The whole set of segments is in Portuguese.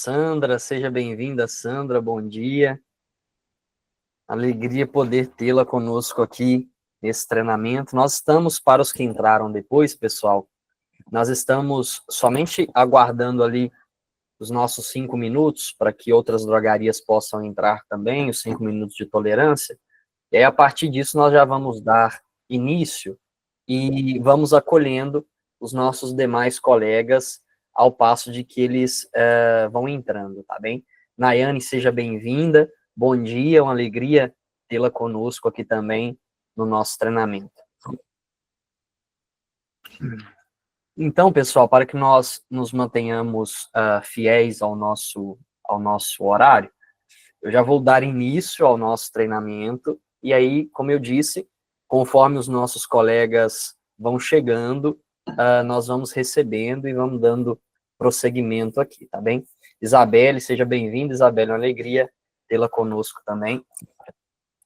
Sandra, seja bem-vinda, Sandra, bom dia. Alegria poder tê-la conosco aqui nesse treinamento. Nós estamos, para os que entraram depois, pessoal, nós estamos somente aguardando ali os nossos 5 minutos para que outras drogarias possam entrar também, os 5 minutos de tolerância. E aí, a partir disso, nós já vamos dar início e vamos acolhendo os nossos demais colegas ao passo de que eles vão entrando, tá bem? Nayane, seja bem-vinda, bom dia, uma alegria tê-la conosco aqui também no nosso treinamento. Então, pessoal, para que nós nos mantenhamos fiéis ao nosso horário, eu já vou dar início ao nosso treinamento, e aí, como eu disse, conforme os nossos colegas vão chegando, nós vamos recebendo e vamos dando prosseguimento aqui, tá bem? Isabelle, seja bem-vinda, Isabelle, é uma alegria tê-la conosco também.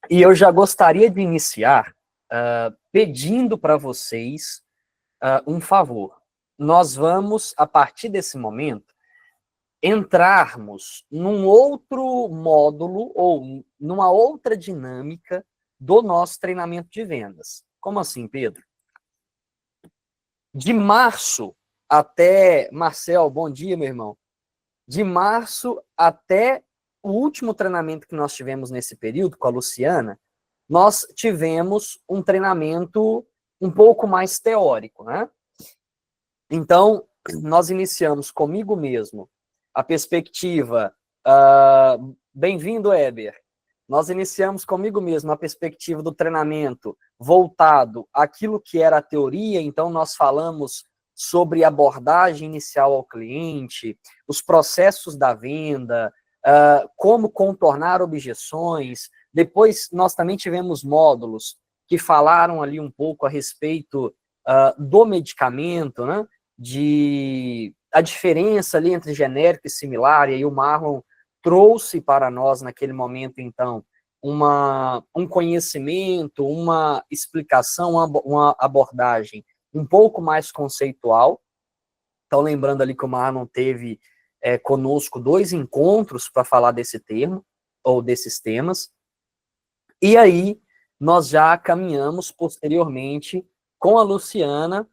E eu já gostaria de iniciar pedindo para vocês um favor. Nós vamos, a partir desse momento, entrarmos num outro módulo ou numa outra dinâmica do nosso treinamento de vendas. Como assim, Pedro? De março até... Marcel, bom dia, meu irmão. De março até o último treinamento que nós tivemos nesse período, com a Luciana, nós tivemos um treinamento um pouco mais teórico, né? Então, nós iniciamos comigo mesmo a perspectiva... bem-vindo, Eber. Nós iniciamos comigo mesmo a perspectiva do treinamento voltado àquilo que era a teoria, então nós falamos sobre abordagem inicial ao cliente, os processos da venda, como contornar objeções. Depois nós também tivemos módulos que falaram ali um pouco a respeito do medicamento, né? A diferença ali entre genérico e similar, e aí o Marlon trouxe para nós naquele momento, então, um conhecimento, uma explicação, uma abordagem um pouco mais conceitual. Então, lembrando ali que o Marlon teve conosco 2 encontros para falar desse termo, ou desses temas, e aí nós já caminhamos posteriormente com a Luciana,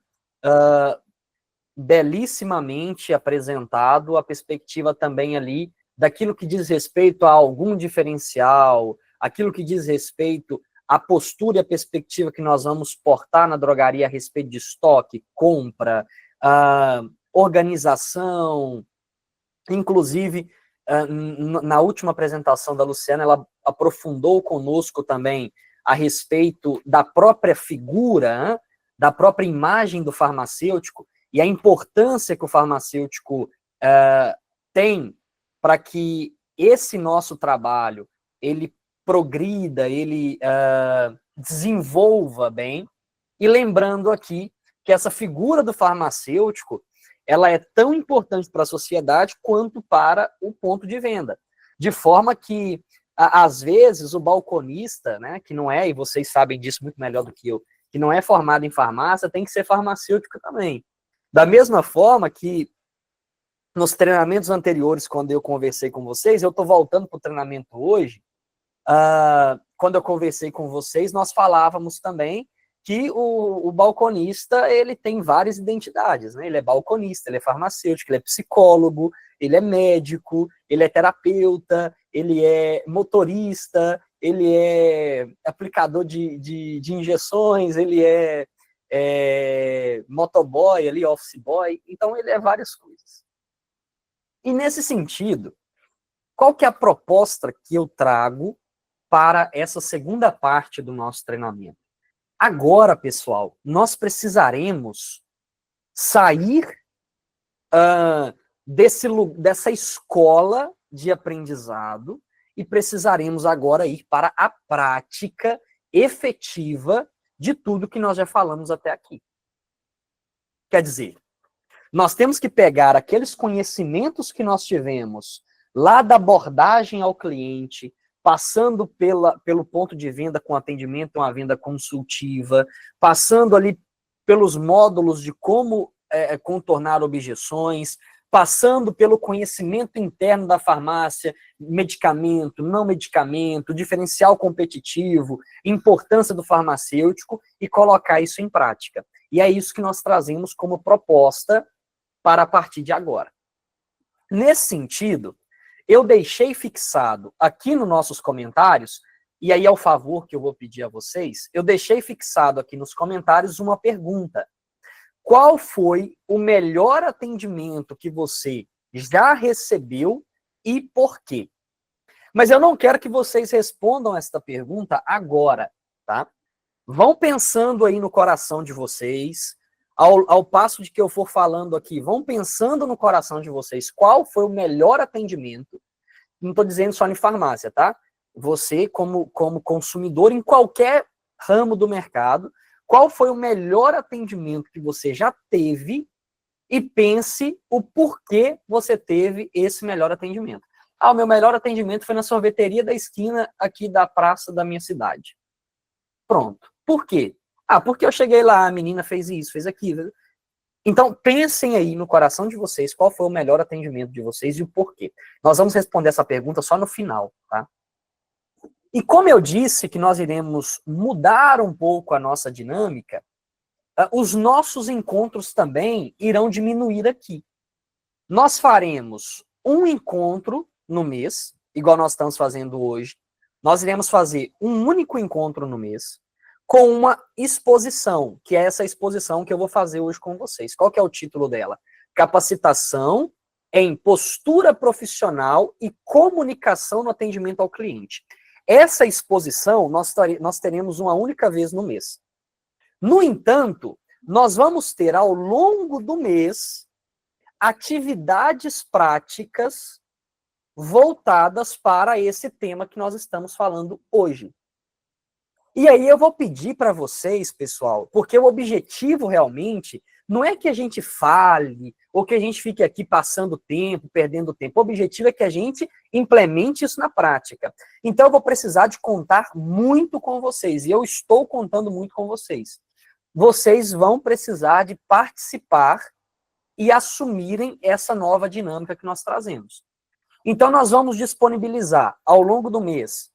belíssimamente apresentado a perspectiva também ali daquilo que diz respeito a algum diferencial, aquilo que diz respeito à postura e à perspectiva que nós vamos portar na drogaria a respeito de estoque, compra, organização. Inclusive, na última apresentação da Luciana, ela aprofundou conosco também a respeito da própria figura, da própria imagem do farmacêutico, e a importância que o farmacêutico tem para que esse nosso trabalho, ele progrida, ele desenvolva bem. E lembrando aqui que essa figura do farmacêutico, ela é tão importante para a sociedade quanto para o ponto de venda. De forma que, às vezes, o balconista, né, que não é, e vocês sabem disso muito melhor do que eu, que não é formado em farmácia, tem que ser farmacêutico também. Da mesma forma que nos treinamentos anteriores, quando eu conversei com vocês, eu estou voltando para o treinamento hoje, quando eu conversei com vocês, nós falávamos também que o balconista, ele tem várias identidades, né? Ele é balconista, ele é farmacêutico, ele é psicólogo, ele é médico, ele é terapeuta, ele é motorista, ele é aplicador de injeções, ele é motoboy, ali, office boy, então ele é várias coisas. E nesse sentido, qual que é a proposta que eu trago para essa segunda parte do nosso treinamento? Agora, pessoal, nós precisaremos sair dessa escola de aprendizado e precisaremos agora ir para a prática efetiva de tudo que nós já falamos até aqui. Quer dizer, nós temos que pegar aqueles conhecimentos que nós tivemos lá da abordagem ao cliente, passando pelo ponto de venda com atendimento, uma venda consultiva, passando ali pelos módulos de como contornar objeções, passando pelo conhecimento interno da farmácia, medicamento, não medicamento, diferencial competitivo, importância do farmacêutico e colocar isso em prática. E é isso que nós trazemos como proposta para a partir de agora. Nesse sentido, eu deixei fixado aqui nos nossos comentários, e aí é o favor que eu vou pedir a vocês, eu deixei fixado aqui nos comentários uma pergunta. Qual foi o melhor atendimento que você já recebeu e por quê? Mas eu não quero que vocês respondam esta pergunta agora, tá? Vão pensando aí no coração de vocês, ao passo de que eu for falando aqui, vão pensando no coração de vocês qual foi o melhor atendimento. Não estou dizendo só em farmácia, tá? Você, como consumidor, em qualquer ramo do mercado, qual foi o melhor atendimento que você já teve e pense o porquê você teve esse melhor atendimento. Ah, o meu melhor atendimento foi na sorveteria da esquina aqui da praça da minha cidade. Pronto. Por quê? Ah, porque eu cheguei lá, a menina fez isso, fez aquilo. Então, pensem aí no coração de vocês qual foi o melhor atendimento de vocês e o porquê. Nós vamos responder essa pergunta só no final, tá? E como eu disse que nós iremos mudar um pouco a nossa dinâmica, os nossos encontros também irão diminuir aqui. Nós faremos um encontro no mês, igual nós estamos fazendo hoje. Nós iremos fazer um único encontro no mês, com uma exposição, que é essa exposição que eu vou fazer hoje com vocês. Qual que é o título dela? Capacitação em postura profissional e comunicação no atendimento ao cliente. Essa exposição nós teremos uma única vez no mês. No entanto, nós vamos ter ao longo do mês atividades práticas voltadas para esse tema que nós estamos falando hoje. E aí eu vou pedir para vocês, pessoal, porque o objetivo realmente não é que a gente fale ou que a gente fique aqui passando tempo, perdendo tempo. O objetivo é que a gente implemente isso na prática. Então eu vou precisar de contar muito com vocês, e eu estou contando muito com vocês. Vocês vão precisar de participar e assumirem essa nova dinâmica que nós trazemos. Então nós vamos disponibilizar ao longo do mês.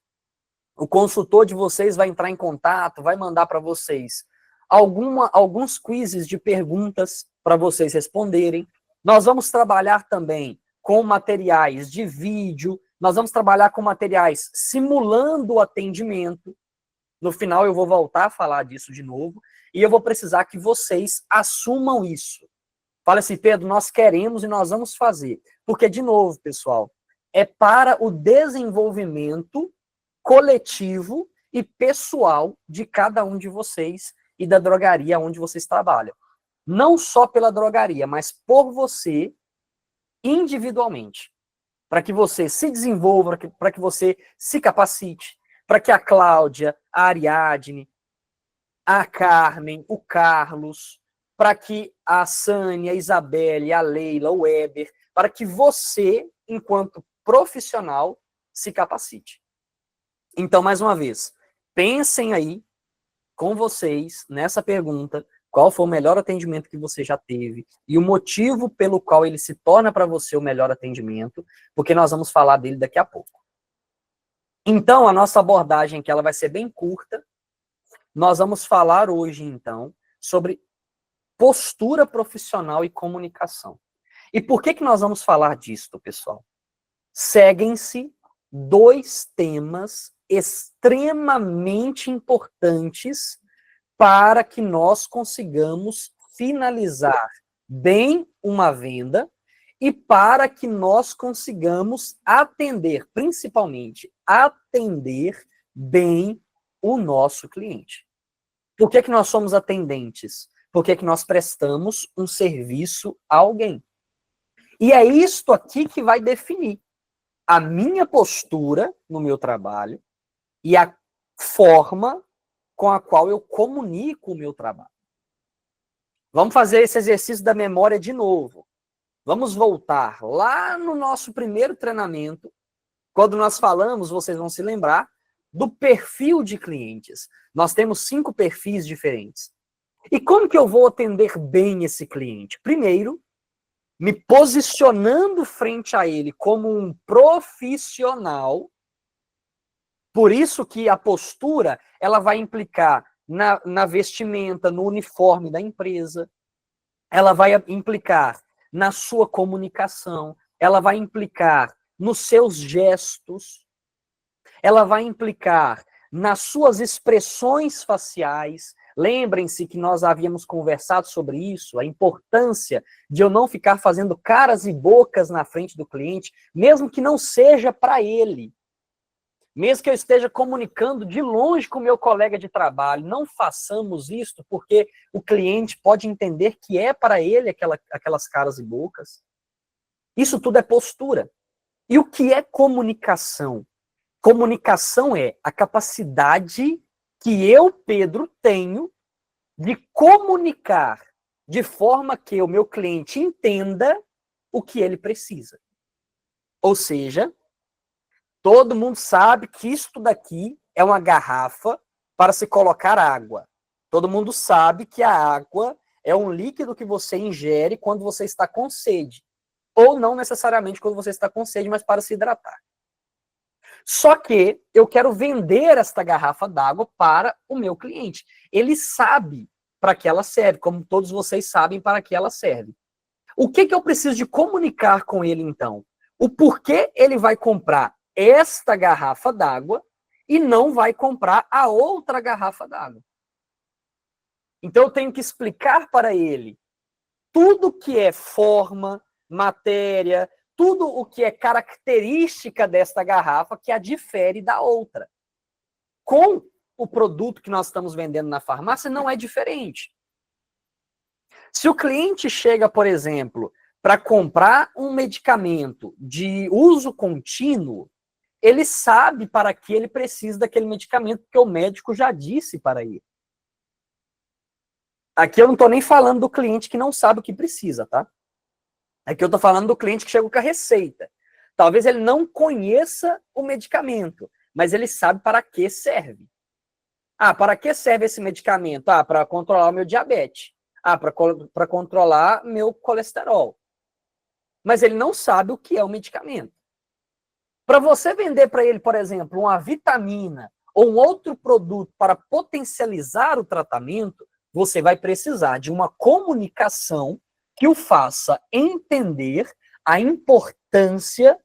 O consultor de vocês vai entrar em contato, vai mandar para vocês alguns quizzes de perguntas para vocês responderem. Nós vamos trabalhar também com materiais de vídeo, nós vamos trabalhar com materiais simulando o atendimento. No final eu vou voltar a falar disso de novo, e eu vou precisar que vocês assumam isso. Fala assim, Pedro, nós queremos e nós vamos fazer. Porque, de novo, pessoal, é para o desenvolvimento coletivo e pessoal de cada um de vocês e da drogaria onde vocês trabalham. Não só pela drogaria, mas por você individualmente. Para que você se desenvolva, para que você se capacite, para que a Cláudia, a Ariadne, a Carmen, o Carlos, para que a Sânia, a Isabelle, a Leila, o Weber, para que você, enquanto profissional, se capacite. Então, mais uma vez, pensem aí com vocês nessa pergunta, qual foi o melhor atendimento que você já teve e o motivo pelo qual ele se torna para você o melhor atendimento, porque nós vamos falar dele daqui a pouco. Então, a nossa abordagem aqui ela vai ser bem curta. Nós vamos falar hoje, então, sobre postura profissional e comunicação. E por que nós vamos falar disso, pessoal? Seguem-se dois temas extremamente importantes para que nós consigamos finalizar bem uma venda e para que nós consigamos atender, principalmente, atender bem o nosso cliente. Por que nós somos atendentes? Porque nós prestamos um serviço a alguém. E é isto aqui que vai definir a minha postura no meu trabalho e a forma com a qual eu comunico o meu trabalho. Vamos fazer esse exercício da memória de novo. Vamos voltar lá no nosso primeiro treinamento, quando nós falamos, vocês vão se lembrar, do perfil de clientes. Nós temos 5 perfis diferentes. E como que eu vou atender bem esse cliente? Primeiro, me posicionando frente a ele como um profissional. Por isso que a postura, ela vai implicar na vestimenta, no uniforme da empresa, ela vai implicar na sua comunicação, ela vai implicar nos seus gestos, ela vai implicar nas suas expressões faciais. Lembrem-se que nós havíamos conversado sobre isso, a importância de eu não ficar fazendo caras e bocas na frente do cliente, mesmo que não seja para ele. Mesmo que eu esteja comunicando de longe com o meu colega de trabalho, não façamos isso, porque o cliente pode entender que é para ele aquelas caras e bocas. Isso tudo é postura. E o que é comunicação? Comunicação é a capacidade que eu, Pedro, tenho de comunicar de forma que o meu cliente entenda o que ele precisa. Ou seja, todo mundo sabe que isto daqui é uma garrafa para se colocar água. Todo mundo sabe que a água é um líquido que você ingere quando você está com sede. Ou não necessariamente quando você está com sede, mas para se hidratar. Só que eu quero vender esta garrafa d'água para o meu cliente. Ele sabe para que ela serve, como todos vocês sabem para que ela serve. O que eu preciso de comunicar com ele, então? O porquê ele vai comprar esta garrafa d'água e não vai comprar a outra garrafa d'água. Então eu tenho que explicar para ele tudo que é forma, matéria, tudo o que é característica desta garrafa que a difere da outra. Com o produto que nós estamos vendendo na farmácia, não é diferente. Se o cliente chega, por exemplo, para comprar um medicamento de uso contínuo, ele sabe para que ele precisa daquele medicamento, porque o médico já disse para ele. Aqui eu não estou nem falando do cliente que não sabe o que precisa, tá? Aqui eu estou falando do cliente que chega com a receita. Talvez ele não conheça o medicamento, mas ele sabe para que serve. Ah, para que serve esse medicamento? Ah, para controlar o meu diabetes. Ah, para controlar meu colesterol. Mas ele não sabe o que é o medicamento. Para você vender para ele, por exemplo, uma vitamina ou um outro produto para potencializar o tratamento, você vai precisar de uma comunicação que o faça entender a importância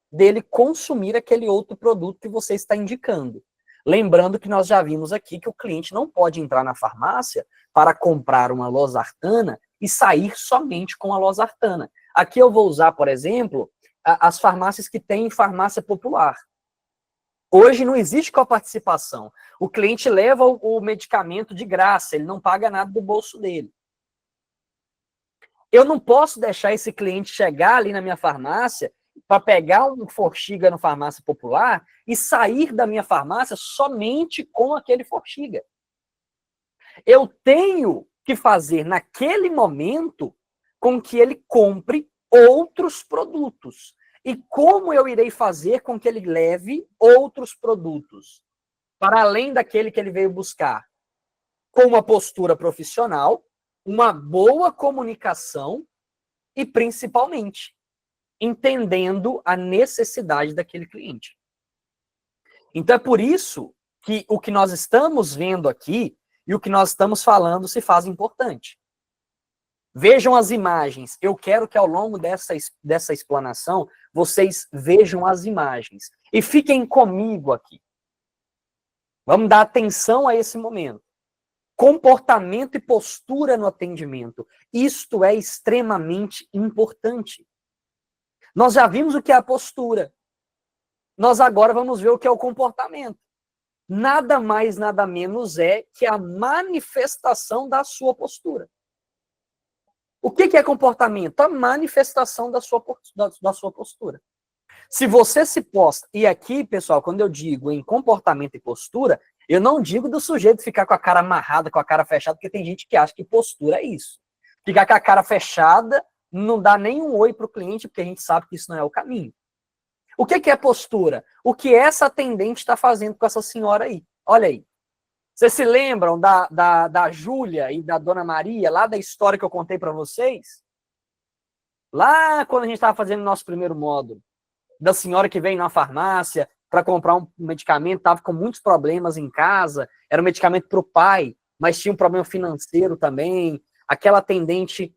dele consumir aquele outro produto que você está indicando. Lembrando que nós já vimos aqui que o cliente não pode entrar na farmácia para comprar uma losartana e sair somente com a losartana. Aqui eu vou usar, por exemplo, as farmácias que têm farmácia popular. Hoje não existe coparticipação. O cliente leva o medicamento de graça, ele não paga nada do bolso dele. Eu não posso deixar esse cliente chegar ali na minha farmácia para pegar um Forxiga no farmácia popular e sair da minha farmácia somente com aquele Forxiga. Eu tenho que fazer naquele momento com que ele compre outros produtos. E como eu irei fazer com que ele leve outros produtos para além daquele que ele veio buscar? Com uma postura profissional, uma boa comunicação e, principalmente, entendendo a necessidade daquele cliente. Então, é por isso que o que nós estamos vendo aqui e o que nós estamos falando se faz importante. Vejam as imagens. Eu quero que ao longo dessa explanação vocês vejam as imagens. E fiquem comigo aqui. Vamos dar atenção a esse momento. Comportamento e postura no atendimento. Isto é extremamente importante. Nós já vimos o que é a postura. Nós agora vamos ver o que é o comportamento. Nada mais, nada menos é que a manifestação da sua postura. O que é comportamento? A manifestação da sua postura. Se você se posta, e aqui, pessoal, quando eu digo em comportamento e postura, eu não digo do sujeito ficar com a cara amarrada, com a cara fechada, porque tem gente que acha que postura é isso. Ficar com a cara fechada, não dá nem um oi para o cliente, porque a gente sabe que isso não é o caminho. O que é postura? O que essa atendente está fazendo com essa senhora aí? Olha aí. Vocês se lembram da Júlia e da Dona Maria, lá da história que eu contei para vocês? Lá quando a gente estava fazendo o nosso primeiro módulo, da senhora que veio na farmácia para comprar um medicamento, estava com muitos problemas em casa, era um medicamento para o pai, mas tinha um problema financeiro também. Aquela atendente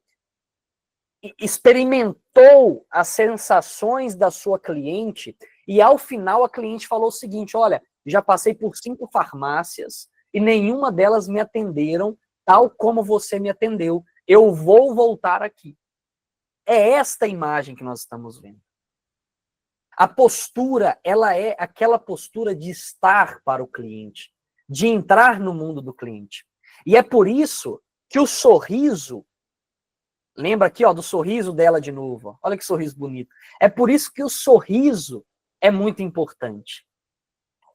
experimentou as sensações da sua cliente e, ao final, a cliente falou o seguinte: olha, já passei por 5 farmácias e nenhuma delas me atenderam tal como você me atendeu. Eu vou voltar aqui. É esta imagem que nós estamos vendo. A postura, ela é aquela postura de estar para o cliente, de entrar no mundo do cliente. E é por isso que o sorriso, lembra aqui, ó, do sorriso dela de novo. Ó. Olha que sorriso bonito. É por isso que o sorriso é muito importante.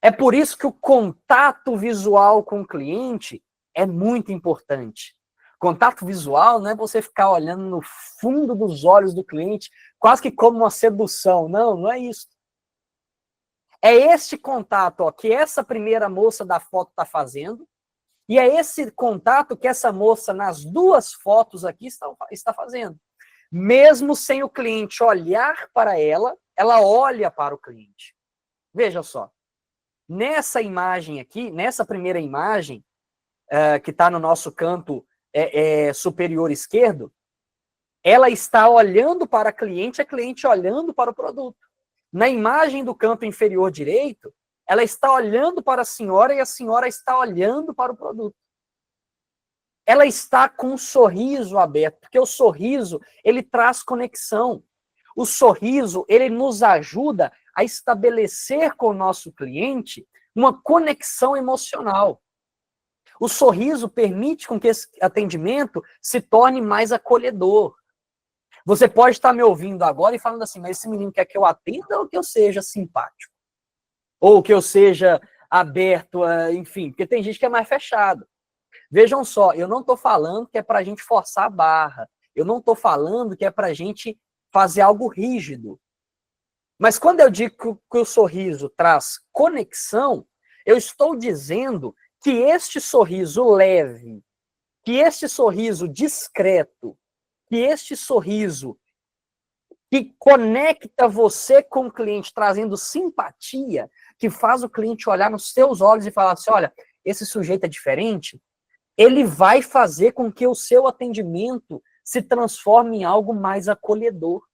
É por isso que o contato visual com o cliente é muito importante. Contato visual não é você ficar olhando no fundo dos olhos do cliente, quase que como uma sedução. Não, não é isso. É este contato, ó, que essa primeira moça da foto está fazendo, e é esse contato que essa moça, nas 2 fotos aqui, está fazendo. Mesmo sem o cliente olhar para ela, ela olha para o cliente. Veja só. Nessa imagem aqui, nessa primeira imagem, que está no nosso canto superior esquerdo, ela está olhando para a cliente olhando para o produto. Na imagem do canto inferior direito, ela está olhando para a senhora e a senhora está olhando para o produto. Ela está com um sorriso aberto, porque o sorriso, ele traz conexão. O sorriso, ele nos ajuda a estabelecer com o nosso cliente uma conexão emocional. O sorriso permite com que esse atendimento se torne mais acolhedor. Você pode estar me ouvindo agora e falando assim, mas esse menino quer que eu atenda ou que eu seja simpático? Ou que eu seja aberto, enfim, porque tem gente que é mais fechado. Vejam só, eu não estou falando que é para a gente forçar a barra. Eu não estou falando que é para a gente fazer algo rígido. Mas quando eu digo que o sorriso traz conexão, eu estou dizendo que este sorriso leve, que este sorriso discreto, que este sorriso que conecta você com o cliente, trazendo simpatia, que faz o cliente olhar nos seus olhos e falar assim, olha, esse sujeito é diferente, ele vai fazer com que o seu atendimento se transforme em algo mais acolhedor.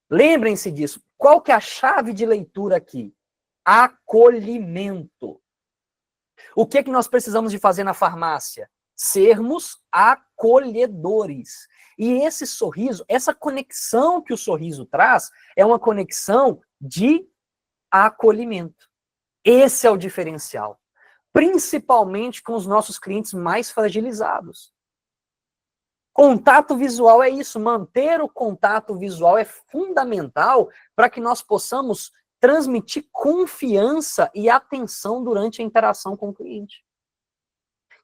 Lembrem-se disso. Qual que é a chave de leitura aqui? Acolhimento. O que é que nós precisamos de fazer na farmácia? Sermos acolhedores. E esse sorriso, essa conexão que o sorriso traz, é uma conexão de acolhimento. Esse é o diferencial. Principalmente com os nossos clientes mais fragilizados. Contato visual é isso, manter o contato visual é fundamental para que nós possamos transmitir confiança e atenção durante a interação com o cliente.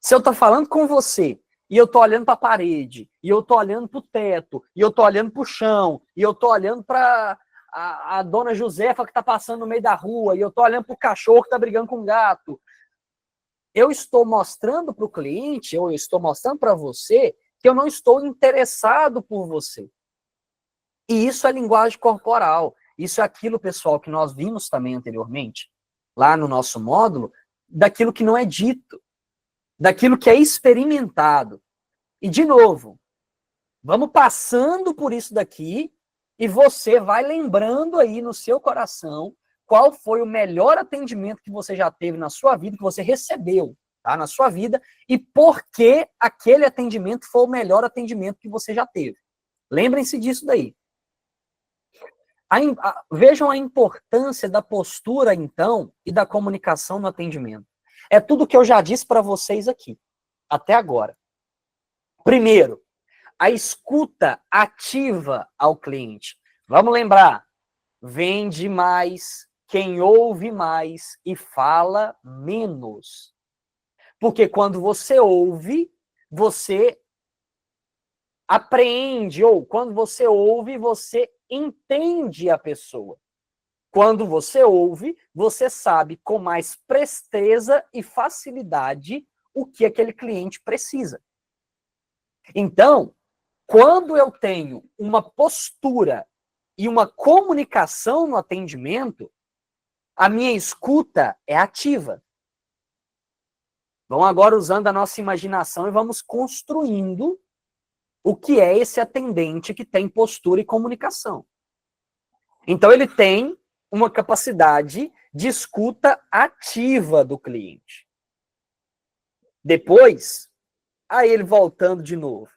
Se eu estou falando com você, e eu estou olhando para a parede, e eu estou olhando para o teto, e eu estou olhando para o chão, e eu estou olhando para a dona Josefa que está passando no meio da rua, e eu estou olhando para o cachorro que está brigando com o gato, eu estou mostrando para o cliente, ou eu estou mostrando para você, que eu não estou interessado por você. E isso é linguagem corporal. Isso é aquilo, pessoal, que nós vimos também anteriormente, lá no nosso módulo, daquilo que não é dito, daquilo que é experimentado. E, de novo, vamos passando por isso daqui e você vai lembrando aí no seu coração qual foi o melhor atendimento que você já teve na sua vida, que você recebeu, tá, na sua vida, e por que aquele atendimento foi o melhor atendimento que você já teve. Lembrem-se disso daí. Vejam a importância da postura, então, e da comunicação no atendimento. É tudo que eu já disse para vocês aqui, até agora. Primeiro, a escuta ativa ao cliente. Vamos lembrar, vende mais quem ouve mais e fala menos. Porque quando você ouve, você apreende, ou quando você ouve, você entende a pessoa. Quando você ouve, você sabe com mais presteza e facilidade o que aquele cliente precisa. Então, Quando eu tenho uma postura e uma comunicação no atendimento, a minha escuta é ativa. Vamos agora usando a nossa imaginação e vamos construindo o que é esse atendente que tem postura e comunicação. Então, ele tem uma capacidade de escuta ativa do cliente. Depois, aí ele voltando de novo.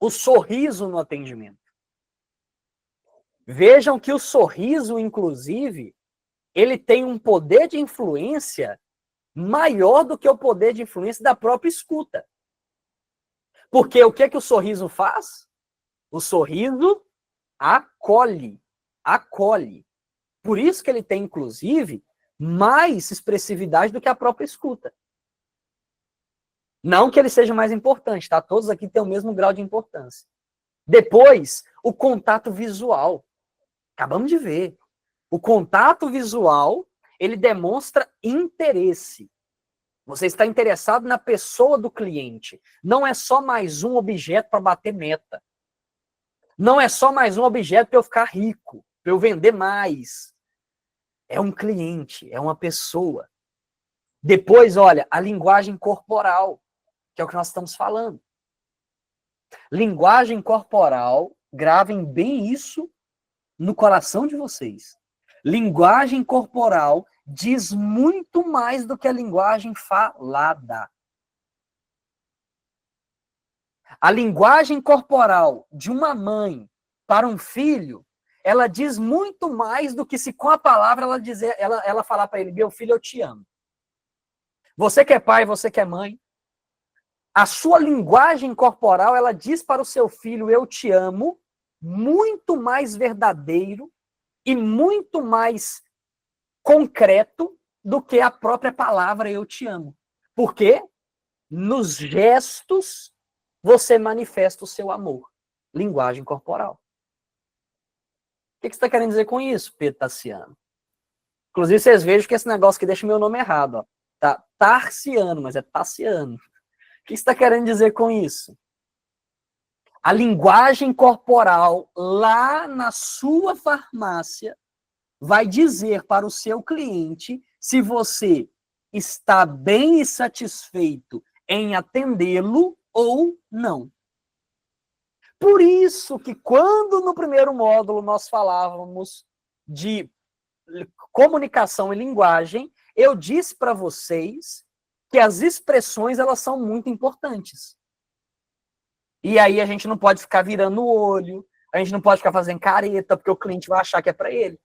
O sorriso no atendimento. Vejam que o sorriso, inclusive, ele tem um poder de influência maior do que o poder de influência da própria escuta. Porque o que é que o sorriso faz? O sorriso acolhe. Acolhe. Por isso que ele tem, inclusive, mais expressividade do que a própria escuta. Não que ele seja mais importante, tá? Todos aqui têm o mesmo grau de importância. Depois, o contato visual. Acabamos de ver. O contato visual, ele demonstra interesse. Você está interessado na pessoa do cliente. Não é só mais um objeto para bater meta. Não é só mais um objeto para eu ficar rico, para eu vender mais. É um cliente, é uma pessoa. Depois, olha, a linguagem corporal, que é o que nós estamos falando. Linguagem corporal, gravem bem isso no coração de vocês. Linguagem corporal diz muito mais do que a linguagem falada. A linguagem corporal de uma mãe para um filho, ela diz muito mais do que se com a palavra ela falar para ele, meu filho, eu te amo. Você que é pai, você que é mãe, a sua linguagem corporal, ela diz para o seu filho, eu te amo, muito mais verdadeiro e muito mais concreto do que a própria palavra eu te amo. Porque nos gestos você manifesta o seu amor. Linguagem corporal. O que você está querendo dizer com isso, Pedro Tassiano? Inclusive, vocês vejam que esse negócio que deixa o meu nome errado. Ó. Tá Tarciano, mas é Tassiano. O que você está querendo dizer com isso? A linguagem corporal lá na sua farmácia vai dizer para o seu cliente se você está bem e satisfeito em atendê-lo ou não. Por isso que quando no primeiro módulo nós falávamos de comunicação e linguagem, eu disse para vocês que as expressões elas são muito importantes. E aí a gente não pode ficar virando o olho, a gente não pode ficar fazendo careta, porque o cliente vai achar que é para ele.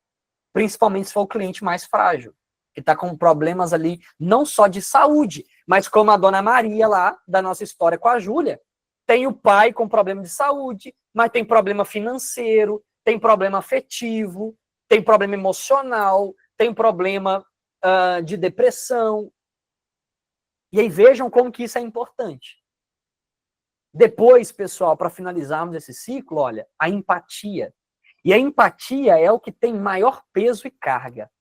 Principalmente se for o cliente mais frágil, que está com problemas ali, não só de saúde, mas como a dona Maria lá, da nossa história com a Júlia, tem o pai com problema de saúde, mas tem problema financeiro, tem problema afetivo, tem problema emocional, tem problema de depressão. E aí vejam como que isso é importante. Depois, pessoal, para finalizarmos esse ciclo, olha, a empatia. E a empatia é o que tem maior peso e carga.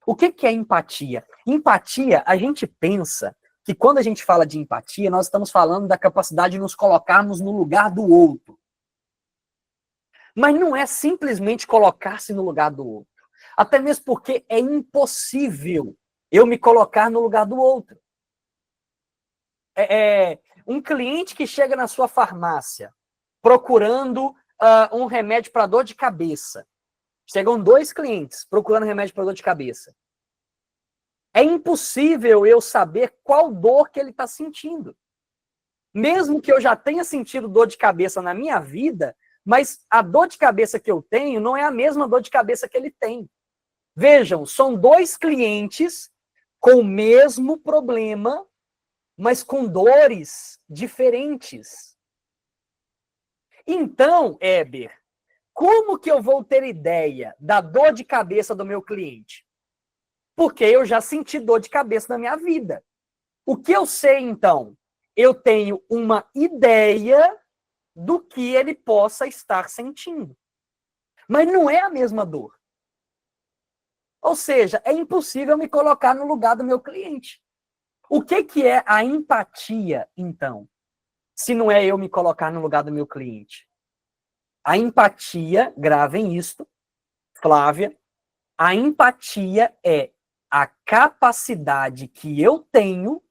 O que é empatia? Empatia, a gente pensa que quando a gente fala de empatia, nós estamos falando da capacidade de nos colocarmos no lugar do outro. Mas não é simplesmente colocar-se no lugar do outro. Até mesmo porque é impossível eu me colocar no lugar do outro. Um cliente que chega na sua farmácia procurando um remédio para dor de cabeça. Chegam 2 clientes procurando remédio para dor de cabeça. É impossível eu saber qual dor que ele está sentindo. Mesmo que eu já tenha sentido dor de cabeça na minha vida, mas a dor de cabeça que eu tenho não é a mesma dor de cabeça que ele tem. Vejam, são 2 clientes com o mesmo problema, mas com dores diferentes. Então, Éber, como que eu vou ter ideia da dor de cabeça do meu cliente? Porque eu já senti dor de cabeça na minha vida. O que eu sei, então? Eu tenho uma ideia do que ele possa estar sentindo. Mas não é a mesma dor. Ou seja, é impossível me colocar no lugar do meu cliente. O que é a empatia, então? se não é eu me colocar no lugar do meu cliente? A empatia, gravem isto, Flávia, a empatia é a capacidade que eu tenho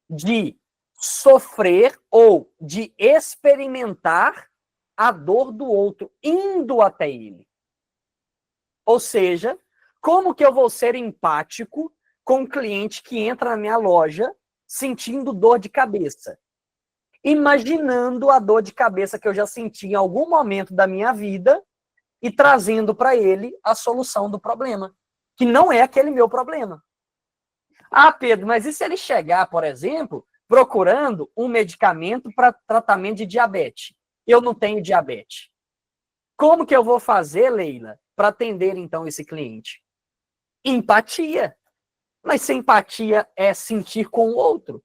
de sofrer ou de experimentar a dor do outro, indo até ele. Ou seja, como que eu vou ser empático com um cliente que entra na minha loja sentindo dor de cabeça? Imaginando a dor de cabeça que eu já senti em algum momento da minha vida e trazendo para ele a solução do problema, que não é aquele meu problema. Ah, Pedro, mas e se ele chegar, por exemplo, procurando um medicamento para tratamento de diabetes? Eu não tenho diabetes. Como que eu vou fazer, Leila, para atender, então, esse cliente? Empatia. Mas se empatia é sentir com o outro.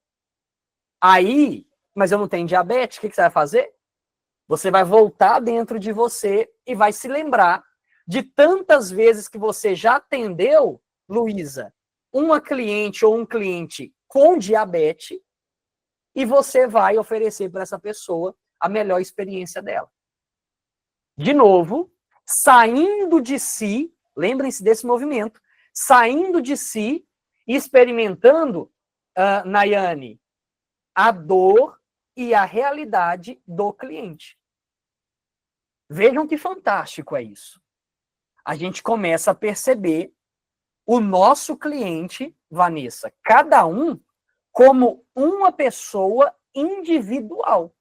Aí, mas eu não tenho diabetes, o que você vai fazer? Você vai voltar dentro de você e vai se lembrar de tantas vezes que você já atendeu, Luísa, uma cliente ou um cliente com diabetes, e você vai oferecer para essa pessoa a melhor experiência dela. De novo, saindo de si, lembrem-se desse movimento, saindo de si e experimentando, Nayane, a dor e a realidade do cliente. Vejam que fantástico é isso. A gente começa a perceber o nosso cliente, Vanessa, cada um como uma pessoa individual.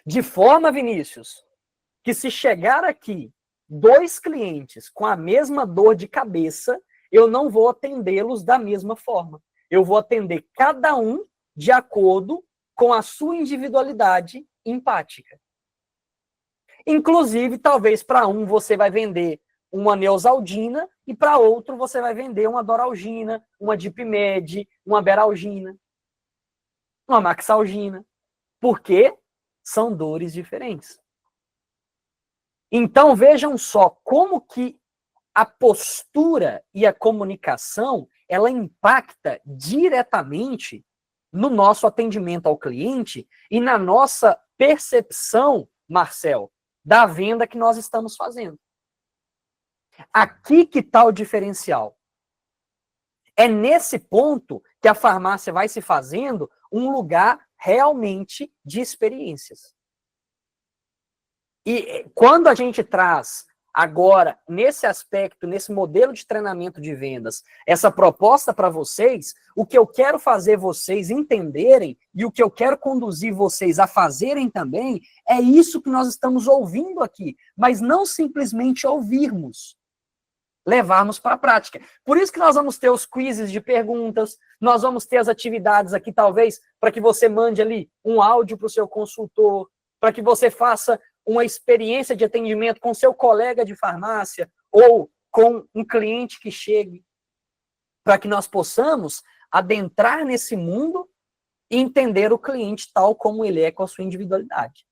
De forma, Vinícius, que se chegar aqui 2 clientes com a mesma dor de cabeça, eu não vou atendê-los da mesma forma. Eu vou atender cada um de acordo com a sua individualidade empática. Inclusive, talvez para um você vai vender uma Neosaldina e para outro você vai vender uma Doralgina, uma Dipmed, uma Beralgina, uma Maxalgina. Porque são dores diferentes. Então, vejam só como que a postura e a comunicação, ela impacta diretamente no nosso atendimento ao cliente e na nossa percepção, Marcel, da venda que nós estamos fazendo. Aqui que está o diferencial. É nesse ponto que a farmácia vai se fazendo um lugar realmente de experiências. E quando a gente traz agora, nesse aspecto, nesse modelo de treinamento de vendas, essa proposta para vocês, o que eu quero fazer vocês entenderem e o que eu quero conduzir vocês a fazerem também, é isso que nós estamos ouvindo aqui, mas não simplesmente ouvirmos, levarmos para a prática. Por isso que nós vamos ter os quizzes de perguntas, nós vamos ter as atividades aqui, talvez, para que você mande ali um áudio para o seu consultor, para que você faça uma experiência de atendimento com seu colega de farmácia ou com um cliente que chegue, para que nós possamos adentrar nesse mundo e entender o cliente tal como ele é, com a sua individualidade.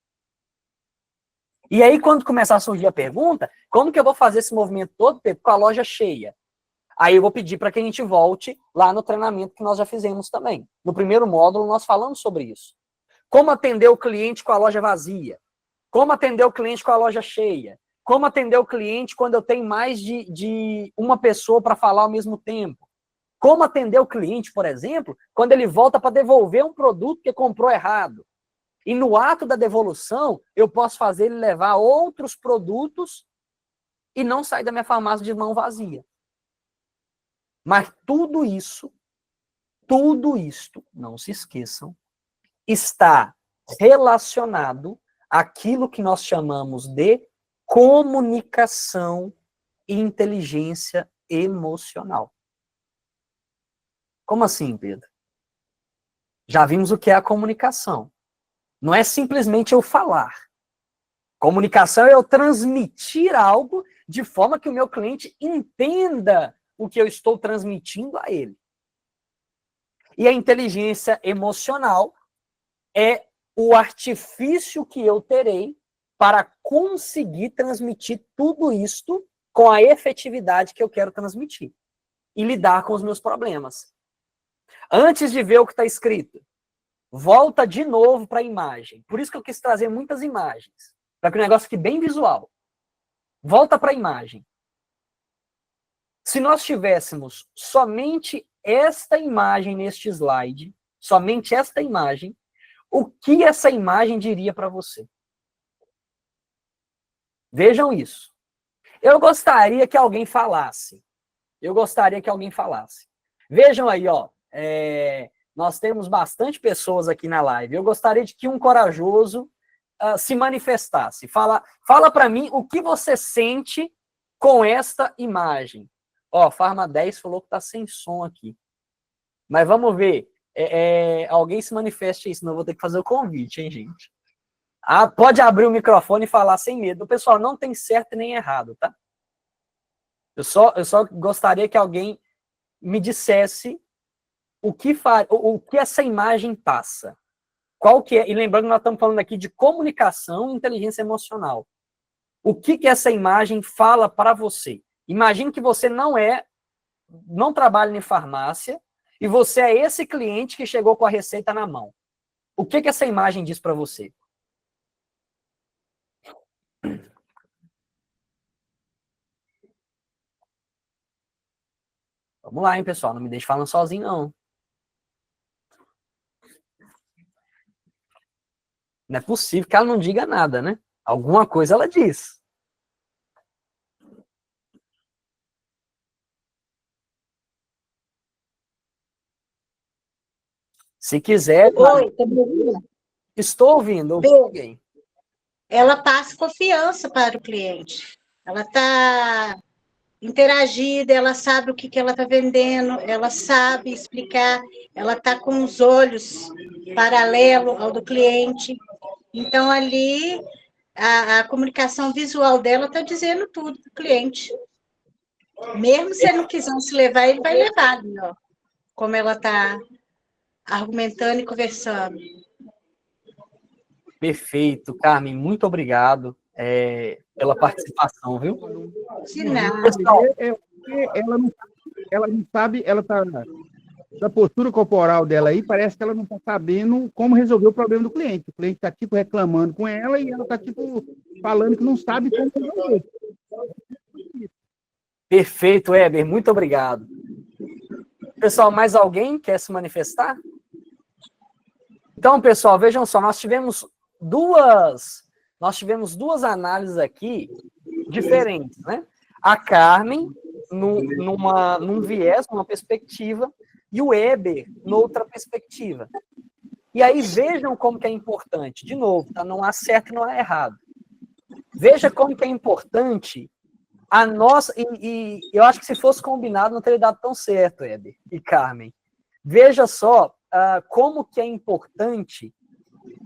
E aí, quando começar a surgir a pergunta, como que eu vou fazer esse movimento todo, Pedro, com a loja cheia? Aí eu vou pedir para que a gente volte lá no treinamento que nós já fizemos também. No primeiro módulo, nós falamos sobre isso. Como atender o cliente com a loja vazia? Como atender o cliente com a loja cheia? Como atender o cliente quando eu tenho mais de uma pessoa para falar ao mesmo tempo? Como atender o cliente, por exemplo, quando ele volta para devolver um produto que comprou errado? E no ato da devolução, eu posso fazer ele levar outros produtos e não sair da minha farmácia de mão vazia. Mas tudo isso, não se esqueçam, está relacionado àquilo que nós chamamos de comunicação e inteligência emocional. Como assim, Pedro? Já vimos o que é a comunicação. Não é simplesmente eu falar. Comunicação é eu transmitir algo de forma que o meu cliente entenda o que eu estou transmitindo a ele. E a inteligência emocional é o artifício que eu terei para conseguir transmitir tudo isto com a efetividade que eu quero transmitir e lidar com os meus problemas. Antes de ver o que está escrito, volta de novo para a imagem. Por isso que eu quis trazer muitas imagens, para que o negócio fique bem visual. Volta para a imagem. Se nós tivéssemos somente esta imagem neste slide, somente esta imagem, o que essa imagem diria para você? Vejam isso. Eu gostaria que alguém falasse. Vejam aí, ó. Nós temos bastante pessoas aqui na live. Eu gostaria de que um corajoso se manifestasse. Fala para mim o que você sente com esta imagem. Ó, Farma 10 falou que tá sem som aqui. Mas vamos ver. Alguém se manifeste aí, senão eu vou ter que fazer o convite, hein, gente? Pode abrir o microfone e falar sem medo. Pessoal, não tem certo nem errado, tá? Eu só gostaria que alguém me dissesse o que essa imagem passa. Qual que é? E lembrando que nós estamos falando aqui de comunicação e inteligência emocional. O que essa imagem fala para você? Imagine que você não trabalha em farmácia e você é esse cliente que chegou com a receita na mão. O que essa imagem diz para você? Vamos lá, hein, pessoal? Não me deixe falando sozinho, não. Não é possível que ela não diga nada, né? Alguma coisa ela diz. Se quiser... Oi, tá me ouvindo? Estou ouvindo. Bem, ela passa confiança para o cliente. Ela está interagida, ela sabe o que ela está vendendo, ela sabe explicar, ela está com os olhos paralelo ao do cliente. Então, ali, a comunicação visual dela está dizendo tudo para o cliente. Mesmo se ele não quiser se levar, ele vai levar, ó, como ela está argumentando e conversando. Perfeito, Carmen, muito obrigado pela participação, viu? De nada. Ela não sabe, ela tá da postura corporal dela aí, parece que ela não está sabendo como resolver o problema do cliente. O cliente está, tipo, reclamando com ela e ela está, tipo, falando que não sabe como resolver. Perfeito, Weber, muito obrigado. Pessoal, mais alguém quer se manifestar? Então, pessoal, vejam só, nós tivemos duas análises aqui diferentes, né? A Carmen num viés, numa perspectiva, e o Weber noutra perspectiva. E aí vejam como que é importante, de novo, tá? Não há certo e não há errado. Veja como que é importante a nossa, e eu acho que se fosse combinado não teria dado tão certo, Weber e Carmen. Veja só como que é importante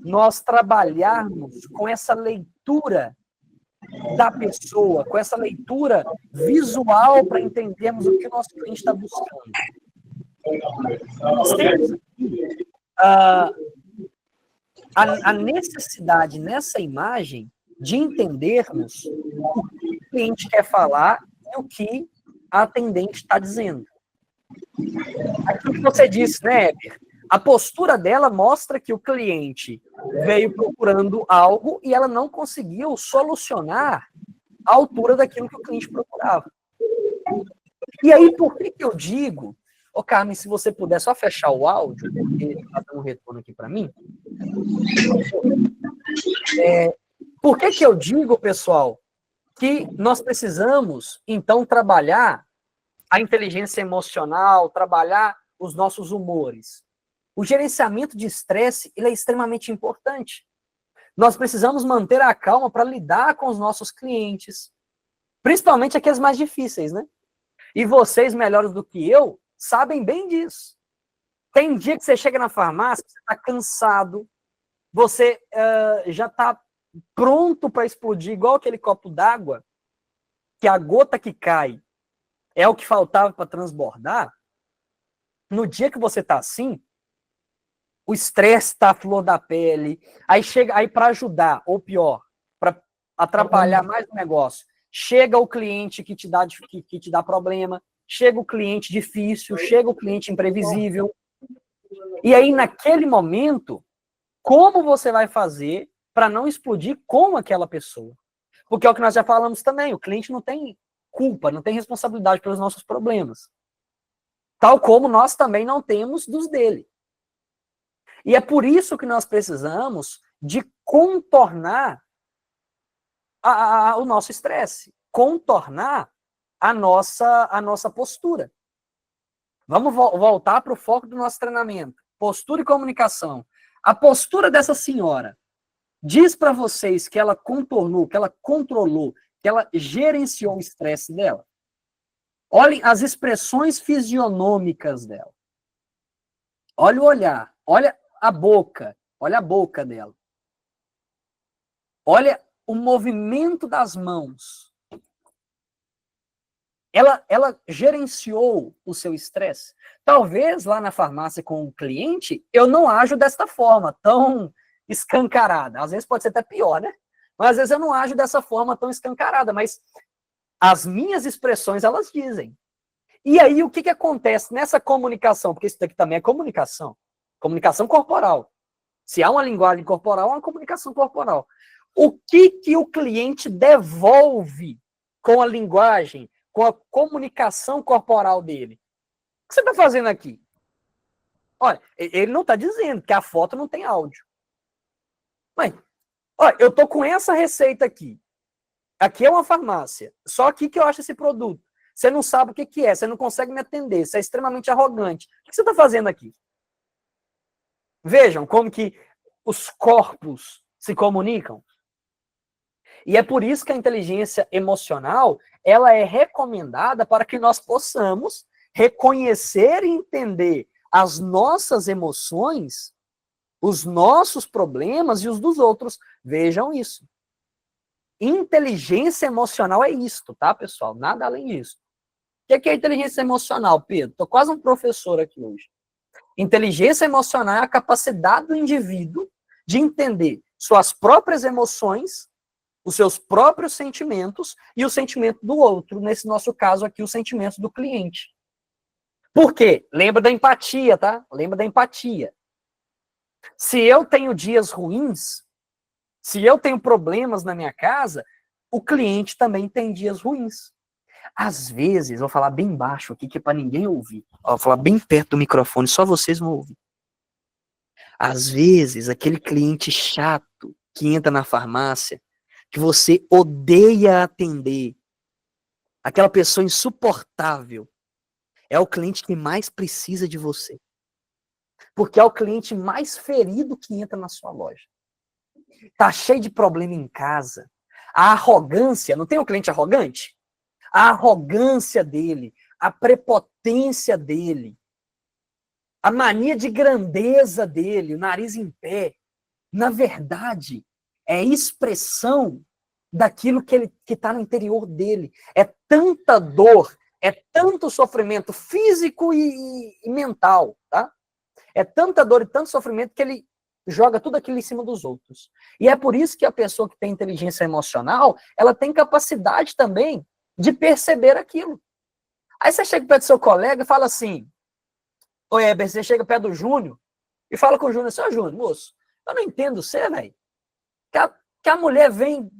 nós trabalharmos com essa leitura da pessoa, com essa leitura visual para entendermos o que o nosso cliente está buscando. Nós temos a necessidade nessa imagem de entendermos o que o cliente quer falar e o que a atendente está dizendo. Aquilo que você disse, né, Heber? A postura dela mostra que o cliente veio procurando algo e ela não conseguiu solucionar a altura daquilo que o cliente procurava. E aí, por que eu digo... Ô, Carmen, se você puder só fechar o áudio, porque está dando um retorno aqui para mim. Por que eu digo, pessoal, que nós precisamos, então, trabalhar a inteligência emocional, trabalhar os nossos humores? O gerenciamento de estresse, ele é extremamente importante. Nós precisamos manter a calma para lidar com os nossos clientes, principalmente aqueles mais difíceis, né? E vocês, melhores do que eu, sabem bem disso. Tem dia que você chega na farmácia, você está cansado, você já está pronto para explodir, igual aquele copo d'água, que a gota que cai é o que faltava para transbordar. No dia que você está assim, o estresse está à flor da pele, aí para ajudar, ou pior, para atrapalhar mais o negócio, chega o cliente que te dá problema, chega o cliente difícil, chega o cliente imprevisível. E aí, naquele momento, como você vai fazer para não explodir com aquela pessoa? Porque é o que nós já falamos também, o cliente não tem culpa, não tem responsabilidade pelos nossos problemas. Tal como nós também não temos dos dele. E é por isso que nós precisamos de contornar o nosso estresse, contornar a nossa postura. Vamos voltar para o foco do nosso treinamento. Postura e comunicação. A postura dessa senhora diz para vocês que ela contornou, que ela controlou, que ela gerenciou o estresse dela? Olhem as expressões fisionômicas dela. Olha o olhar, olha a boca dela. Olha o movimento das mãos. Ela gerenciou o seu estresse. Talvez lá na farmácia com o cliente, eu não ajo desta forma, tão escancarada. Às vezes pode ser até pior, né? Mas às vezes eu não ajo dessa forma tão escancarada, mas as minhas expressões, elas dizem. E aí, o que acontece nessa comunicação? Porque isso daqui também é comunicação. Comunicação corporal. Se há uma linguagem corporal, há uma comunicação corporal. O que o cliente devolve com a linguagem, com a comunicação corporal dele? O que você está fazendo aqui? Olha, ele não está dizendo que a foto não tem áudio. Mas, olha, eu estou com essa receita aqui. Aqui é uma farmácia. Só aqui que eu acho esse produto. Você não sabe o que é, você não consegue me atender, você é extremamente arrogante. O que você está fazendo aqui? Vejam como que os corpos se comunicam. E é por isso que a inteligência emocional, ela é recomendada para que nós possamos reconhecer e entender as nossas emoções, os nossos problemas e os dos outros. Vejam isso. Inteligência emocional é isto, tá, pessoal? Nada além disso. O que é inteligência emocional, Pedro? Estou quase um professor aqui hoje. Inteligência emocional é a capacidade do indivíduo de entender suas próprias emoções, os seus próprios sentimentos e o sentimento do outro. Nesse nosso caso aqui, o sentimento do cliente. Por quê? Lembra da empatia, tá? Lembra da empatia. Se eu tenho dias ruins, se eu tenho problemas na minha casa, o cliente também tem dias ruins. Às vezes, vou falar bem baixo aqui, que é para ninguém ouvir. Vou falar bem perto do microfone, só vocês vão ouvir. Às vezes, aquele cliente chato que entra na farmácia, que você odeia atender, aquela pessoa insuportável, é o cliente que mais precisa de você. Porque é o cliente mais ferido que entra na sua loja. Tá cheio de problema em casa. A arrogância, não tem um cliente arrogante? A arrogância dele, a prepotência dele, a mania de grandeza dele, o nariz em pé, na verdade, é expressão daquilo que está no interior dele. É tanta dor, é tanto sofrimento físico e mental, tá? É tanta dor e tanto sofrimento que ele joga tudo aquilo em cima dos outros. E é por isso que a pessoa que tem inteligência emocional, ela tem capacidade também de perceber aquilo. Aí você chega perto do seu colega e fala assim, ô Heber, você chega perto do Júnior e fala com o Júnior assim, ó Júnior, moço, eu não entendo você, velho. Que a mulher vem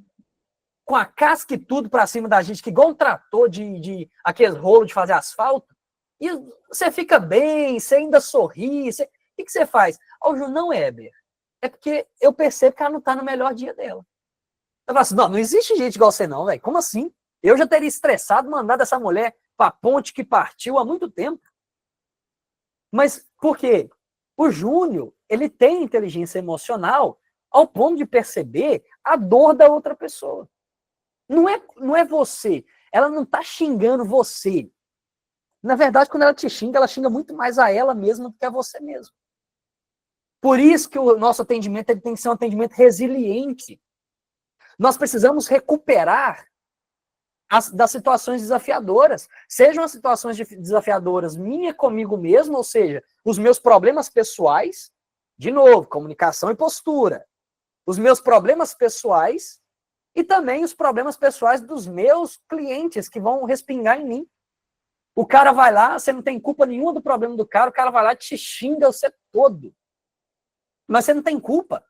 com a casca e tudo pra cima da gente, que igual um trator de aqueles rolos de fazer asfalto, e você fica bem, você ainda sorri, o que você faz? Ó, Júnior, não, Heber, é porque eu percebo que ela não tá no melhor dia dela. Eu falo assim, não existe gente igual você não, velho, como assim? Eu já teria estressado, mandado essa mulher para a ponte que partiu há muito tempo. Mas por quê? O Júnior, ele tem inteligência emocional ao ponto de perceber a dor da outra pessoa. Não é você. Ela não está xingando você. Na verdade, quando ela te xinga, ela xinga muito mais a ela mesma do que a você mesmo. Por isso que o nosso atendimento ele tem que ser um atendimento resiliente. Nós precisamos recuperar das situações desafiadoras, sejam as situações desafiadoras minha comigo mesmo, ou seja, os meus problemas pessoais, de novo, comunicação e postura, os meus problemas pessoais e também os problemas pessoais dos meus clientes que vão respingar em mim. O cara vai lá, você não tem culpa nenhuma do problema do cara, o cara vai lá e te xinga você todo. Mas você não tem culpa.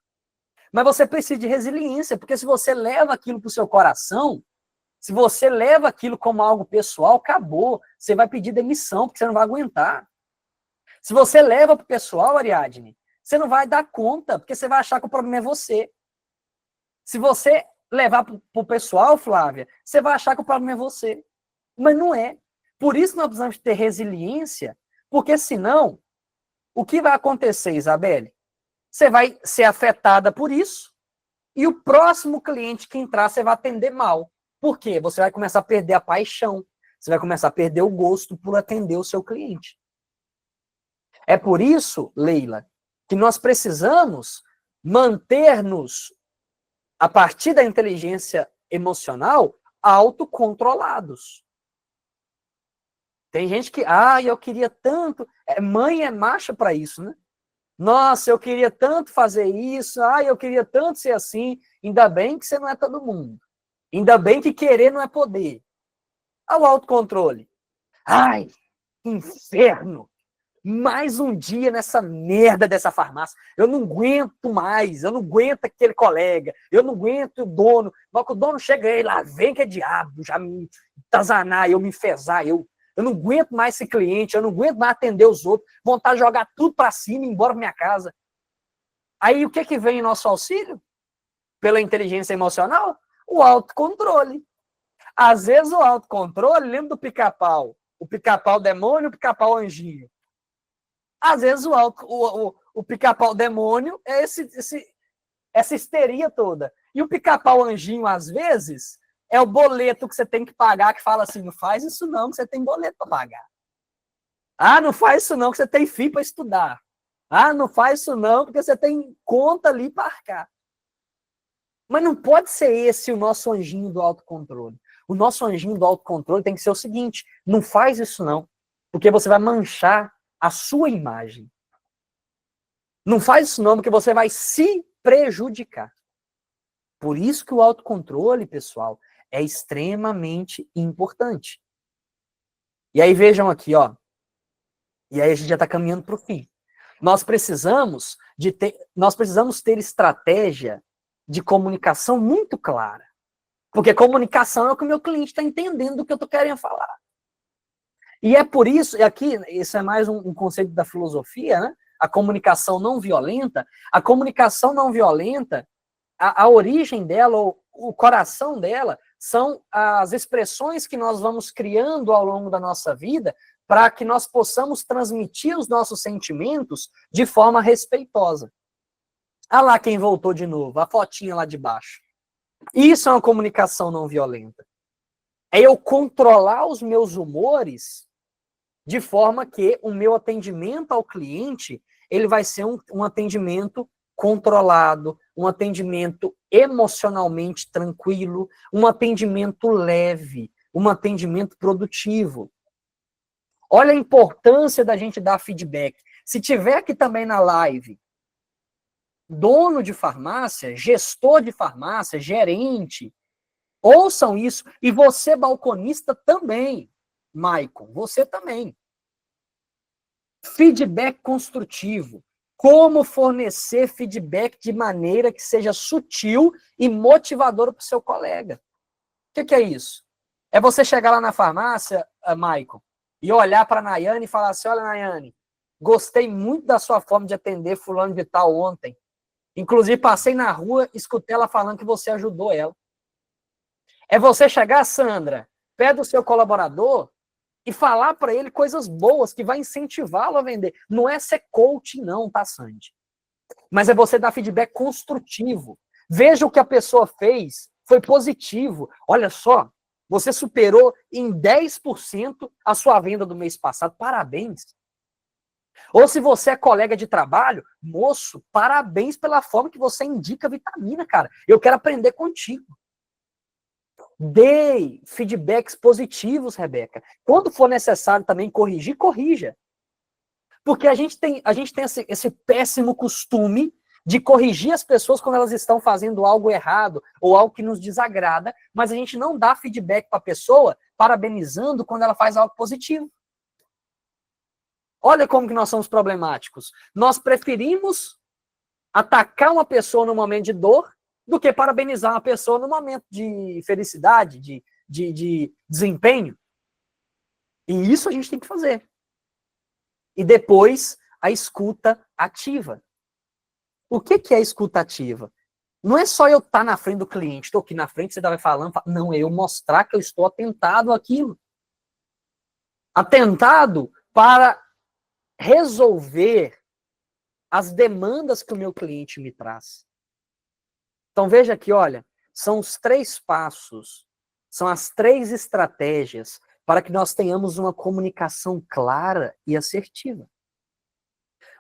Mas você precisa de resiliência, porque se você leva aquilo para o seu coração, se você leva aquilo como algo pessoal, acabou. Você vai pedir demissão, porque você não vai aguentar. Se você leva para o pessoal, Ariadne, você não vai dar conta, porque você vai achar que o problema é você. Se você levar para o pessoal, Flávia, você vai achar que o problema é você. Mas não é. Por isso nós precisamos ter resiliência, porque senão, o que vai acontecer, Isabelle? Você vai ser afetada por isso, e o próximo cliente que entrar, você vai atender mal. Por quê? Você vai começar a perder a paixão, você vai começar a perder o gosto por atender o seu cliente. É por isso, Leila, que nós precisamos manter-nos, a partir da inteligência emocional, autocontrolados. Tem gente que, eu queria tanto, mãe é macha para isso, né? Nossa, eu queria tanto fazer isso, eu queria tanto ser assim. Ainda bem que você não é todo mundo. Ainda bem que querer não é poder. Olha o autocontrole. Ai, que inferno! Mais um dia nessa merda dessa farmácia. Eu não aguento mais, eu não aguento aquele colega, eu não aguento o dono. Mas que o dono chega aí, lá vem que é diabo, já me tazanar, eu me enfesar, eu não aguento mais esse cliente, eu não aguento mais atender os outros, vontade de jogar tudo para cima e ir embora para minha casa. Aí o que vem em nosso auxílio? Pela inteligência emocional? O autocontrole. Às vezes o autocontrole, lembra do pica-pau? O pica-pau demônio e o pica-pau anjinho. Às vezes o pica-pau demônio é essa histeria toda. E o pica-pau anjinho, às vezes, é o boleto que você tem que pagar, que fala assim, não faz isso não, que você tem boleto para pagar. Não faz isso não, que você tem FII para estudar. Não faz isso não, porque você tem conta ali para arcar. Mas não pode ser esse o nosso anjinho do autocontrole. O nosso anjinho do autocontrole tem que ser o seguinte, não faz isso não, porque você vai manchar a sua imagem. Não faz isso não, porque você vai se prejudicar. Por isso que o autocontrole, pessoal, é extremamente importante. E aí vejam aqui, ó. E aí a gente já está caminhando para o fim. Nós precisamos ter estratégia de comunicação muito clara. Porque comunicação é o que o meu cliente está entendendo do que eu estou querendo falar. E é por isso, e aqui, isso é mais um conceito da filosofia, né? A comunicação não violenta. A comunicação não violenta, a origem dela, o coração dela, são as expressões que nós vamos criando ao longo da nossa vida para que nós possamos transmitir os nossos sentimentos de forma respeitosa. Olha lá quem voltou de novo, a fotinha lá de baixo. Isso é uma comunicação não violenta. É eu controlar os meus humores de forma que o meu atendimento ao cliente, ele vai ser um atendimento controlado, um atendimento emocionalmente tranquilo, um atendimento leve, um atendimento produtivo. Olha a importância da gente dar feedback. Se tiver aqui também na live, dono de farmácia, gestor de farmácia, gerente, ouçam isso. E você, balconista, também, Maicon, você também. Feedback construtivo. Como fornecer feedback de maneira que seja sutil e motivadora para o seu colega. O que é isso? É você chegar lá na farmácia, Maicon, e olhar para a Nayane e falar assim, olha, Nayane, gostei muito da sua forma de atender fulano de tal ontem. Inclusive, passei na rua, escutei ela falando que você ajudou ela. É você chegar, Sandra, perto do seu colaborador e falar para ele coisas boas que vai incentivá-lo a vender. Não é ser coach, não, tá, Sandy? Mas é você dar feedback construtivo. Veja o que a pessoa fez, foi positivo. Olha só, você superou em 10% a sua venda do mês passado. Parabéns. Ou se você é colega de trabalho, moço, parabéns pela forma que você indica vitamina, cara. Eu quero aprender contigo. Dê feedbacks positivos, Rebeca. Quando for necessário também corrigir, corrija. Porque a gente tem esse péssimo costume de corrigir as pessoas quando elas estão fazendo algo errado ou algo que nos desagrada, mas a gente não dá feedback para a pessoa parabenizando quando ela faz algo positivo. Olha como que nós somos problemáticos. Nós preferimos atacar uma pessoa no momento de dor do que parabenizar uma pessoa no momento de felicidade, de desempenho. E isso a gente tem que fazer. E depois, a escuta ativa. O que é a escuta ativa? Não é só eu estar na frente do cliente, estou aqui na frente, você vai falando, não, é eu mostrar que eu estou atentado àquilo. Atentado para resolver as demandas que o meu cliente me traz. Então veja aqui, olha, são os 3 passos, são as 3 estratégias para que nós tenhamos uma comunicação clara e assertiva.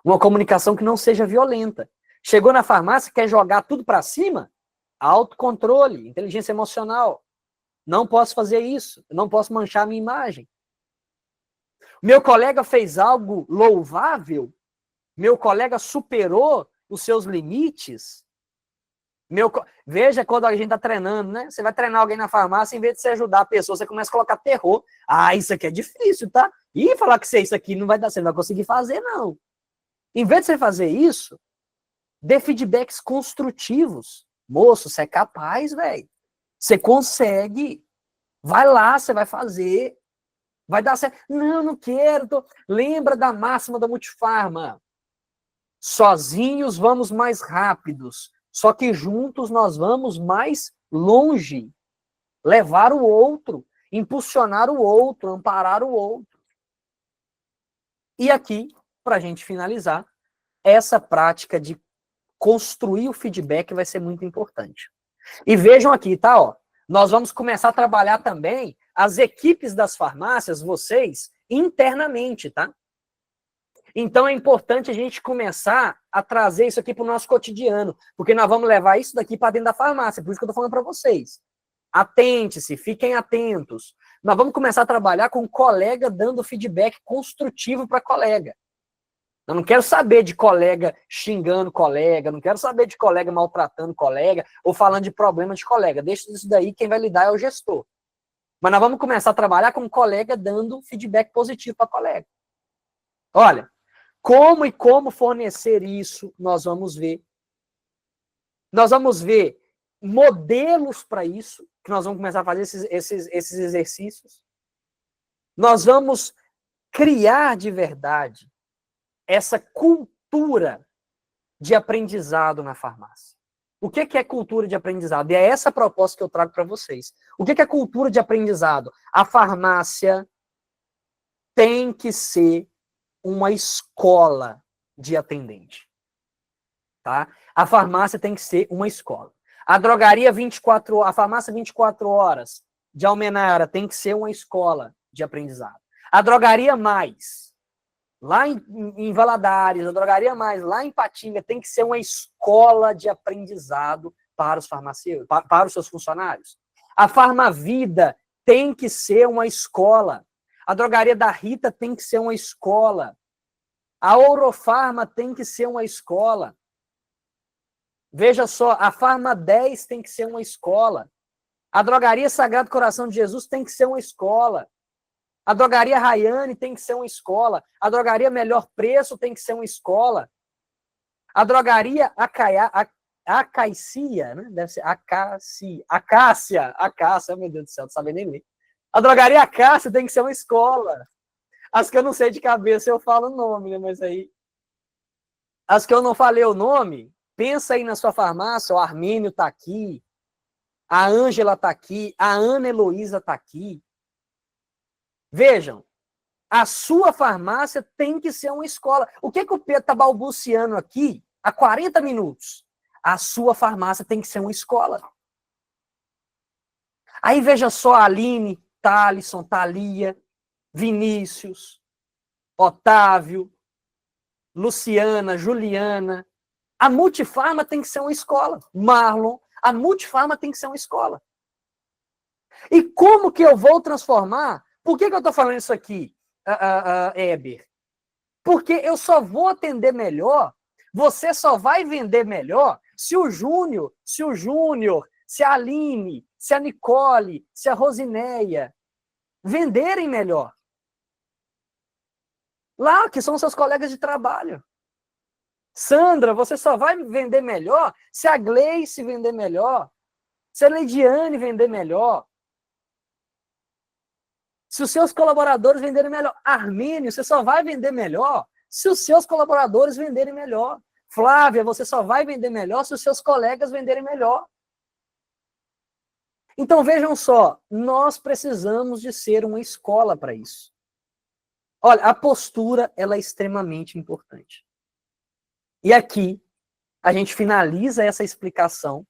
Uma comunicação que não seja violenta. Chegou na farmácia, quer jogar tudo para cima? Autocontrole, inteligência emocional. Não posso fazer isso, não posso manchar a minha imagem. Meu colega fez algo louvável, meu colega superou os seus limites. Veja quando a gente está treinando, né? Você vai treinar alguém na farmácia, em vez de você ajudar a pessoa, você começa a colocar terror. Ah, isso aqui é difícil, tá? E falar que isso aqui não vai dar, você não vai conseguir fazer, não. Em vez de você fazer isso, dê feedbacks construtivos. Moço, você é capaz, velho. Você consegue. Vai lá, você vai fazer. Vai dar certo. Não, não quero. Lembra da máxima da Multifarma. Sozinhos vamos mais rápidos. Só que juntos nós vamos mais longe. Levar o outro. Impulsionar o outro. Amparar o outro. E aqui, para a gente finalizar, essa prática de construir o feedback vai ser muito importante. E vejam aqui, tá? Ó, nós vamos começar a trabalhar também as equipes das farmácias, vocês, internamente, tá? Então é importante a gente começar a trazer isso aqui para o nosso cotidiano, porque nós vamos levar isso daqui para dentro da farmácia, por isso que eu estou falando para vocês. Atente-se, fiquem atentos. Nós vamos começar a trabalhar com o colega dando feedback construtivo para colega. Eu não quero saber de colega xingando colega, não quero saber de colega maltratando colega ou falando de problema de colega. Deixa isso daí, quem vai lidar é o gestor. Mas nós vamos começar a trabalhar com o colega dando feedback positivo para colega. Olha, como fornecer isso, nós vamos ver. Nós vamos ver modelos para isso, que nós vamos começar a fazer esses exercícios. Nós vamos criar de verdade essa cultura de aprendizado na farmácia. O que é cultura de aprendizado? E é essa a proposta que eu trago para vocês. O que é cultura de aprendizado? A farmácia tem que ser uma escola de atendente. Tá? A farmácia tem que ser uma escola. A drogaria 24 horas, a farmácia 24 horas de Almenara tem que ser uma escola de aprendizado. A drogaria mais lá em Valadares, a drogaria mais, lá em Patinga, tem que ser uma escola de aprendizado para os farmacêuticos, para os seus funcionários. A Farmavida tem que ser uma escola. A drogaria da Rita tem que ser uma escola. A Ourofarma tem que ser uma escola. Veja só, a Farma 10 tem que ser uma escola. A drogaria Sagrado Coração de Jesus tem que ser uma escola. A drogaria Rayane tem que ser uma escola. A drogaria Melhor Preço tem que ser uma escola. A drogaria Acácia, né? Deve ser Acácia, meu Deus do céu, não sabe nem ler. A drogaria Acácia tem que ser uma escola. As que eu não sei de cabeça eu falo o nome, né? Mas aí... As que eu não falei o nome, pensa aí na sua farmácia, o Armínio está aqui, a Ângela está aqui, a Ana Heloísa está aqui. Vejam, a sua farmácia tem que ser uma escola. O que o Pedro está balbuciando aqui há 40 minutos? A sua farmácia tem que ser uma escola. Aí veja só a Aline, Thalisson, Thalia, Vinícius, Otávio, Luciana, Juliana. A Multifarma tem que ser uma escola. Marlon, a Multifarma tem que ser uma escola. E como que eu vou transformar? Por que eu estou falando isso aqui, Heber? Porque eu só vou atender melhor, você só vai vender melhor se o Júnior, se a Aline, se a Nicole, se a Rosineia venderem melhor. Lá, que são seus colegas de trabalho. Sandra, você só vai vender melhor se a Gleice vender melhor, se a Leidiane vender melhor, se os seus colaboradores venderem melhor. Armínio, você só vai vender melhor se os seus colaboradores venderem melhor. Flávia, você só vai vender melhor se os seus colegas venderem melhor. Então, vejam só, nós precisamos de ser uma escola para isso. Olha, a postura, ela é extremamente importante. E aqui, a gente finaliza essa explicação